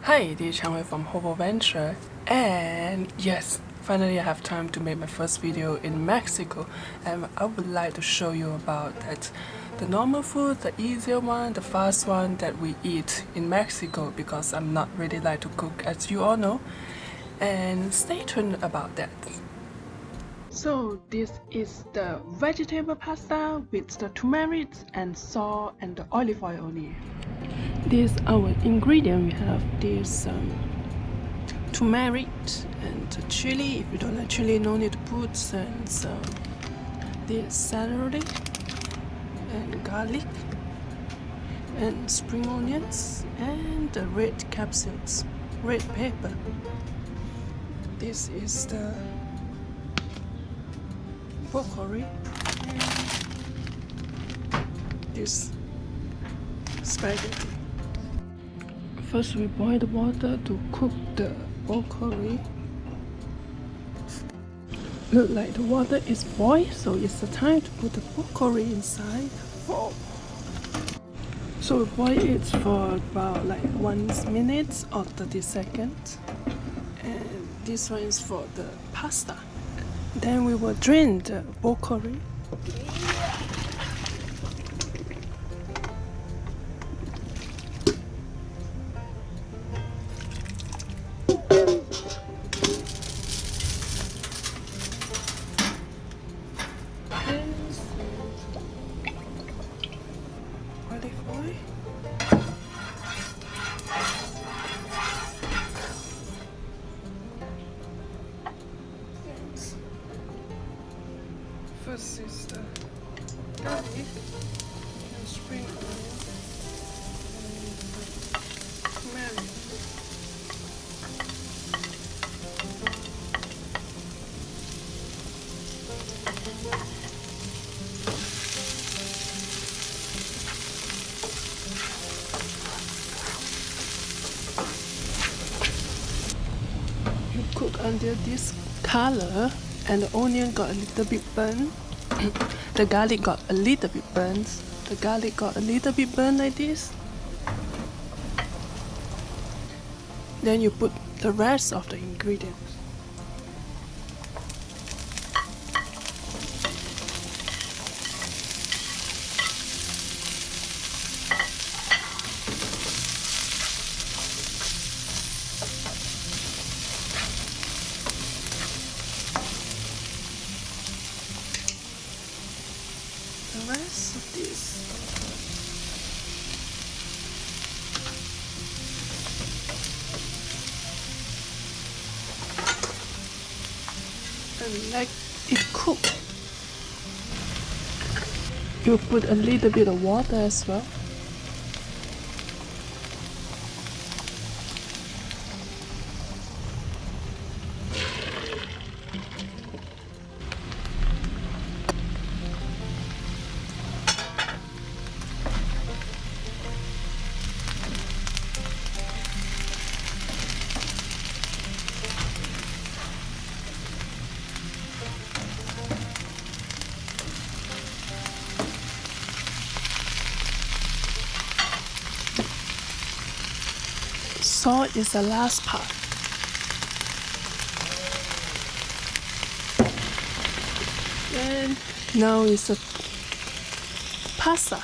Hi, this is 𝐁𝐎 from 𝐕𝐂𝐃𝐃, and yes, finally I have time to make my first video in Mexico, and I would like to show you about the normal food, the easier one, the fast one that we eat in Mexico, because I'm not really like to cook, as you all know, and stay tuned about that. So this is the vegetable pasta with the turmeric and salt and the olive oil only. This our ingredient. We have this turmeric and chili. If you don't like chili, no need to put. And this celery and garlic and spring onions and the red capsules, red pepper. This is the Bocorri and this spaghetti. First we boil the water to cook the Bocorri. Look like the water is boiled, so it's the time to put the Bocorri inside. So we boil it for about like 1 minute or 30 seconds. And this one is for the pasta. Then we will drain the Bocorri. Olive oil. First is the garlic and spring onion and turmeric. You cook until this color and the onion got a little bit burnt. The garlic got a little bit burnt. The garlic got a little bit burnt like this. Then you put the rest of the ingredients. The rest of this. And let it cook. You put a little bit of water as well. Salt is the last part. And now it's the pasta.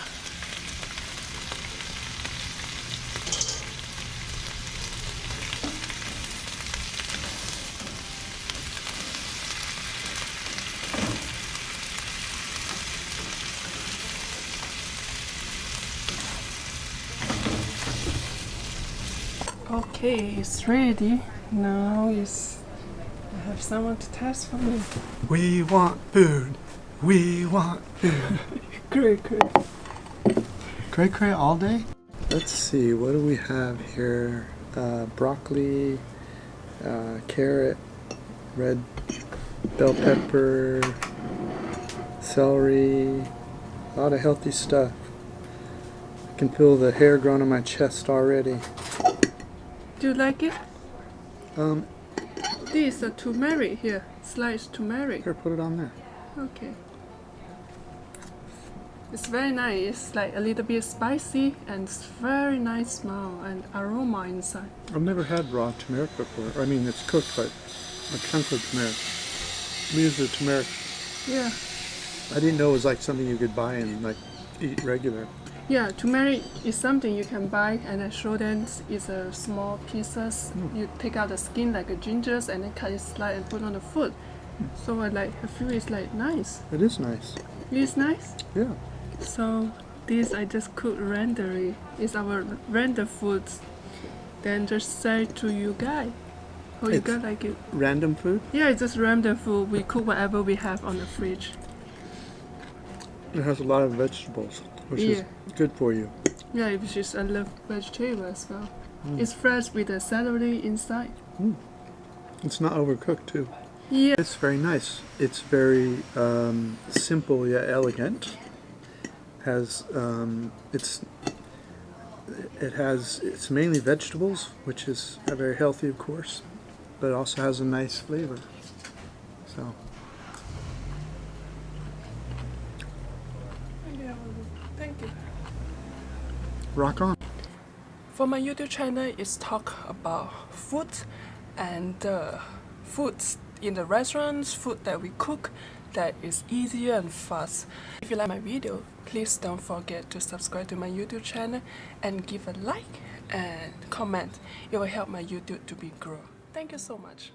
Okay, it's ready. Now I have someone to test for me. We want food. We want food. Great. Cray all day? Let's see, what do we have here? Broccoli, carrot, red bell pepper, celery, a lot of healthy stuff. I can feel the hair growing on my chest already. Do you like it? This is the turmeric here. Sliced turmeric. Here, put it on there. Okay. It's very nice. It's like a little bit spicy and it's very nice smell and aroma inside. I've never had raw turmeric before. I mean, it's cooked, but a chunk of turmeric. We use the turmeric. Yeah. I didn't know it was like something you could buy and like eat regular. Yeah, turmeric is something you can buy and I show them it's a small pieces. You take out the skin like a gingers and then cut it slice and put on the food. So I feel it's like nice. It is nice. It is nice? Yeah. So this I just cooked randomly. It's our random foods. Then just say to you guys. How you guys like it? Random food? Yeah, it's just random food. We cook whatever we have on the fridge. It has a lot of vegetables, which is good for you. Yeah, which is I love vegetable as well. It's fresh with the celery inside. It's not overcooked too. Yeah. It's very nice. It's very simple yet elegant. It's mainly vegetables, which is very healthy, of course, but it also has a nice flavor. So. Thank you. Rock on. For my YouTube channel, it's talk about food and foods in the restaurants, food that we cook that is easier and fast. If you like my video, please don't forget to subscribe to my YouTube channel and give a like and comment. It will help my YouTube to be grow. Thank you so much.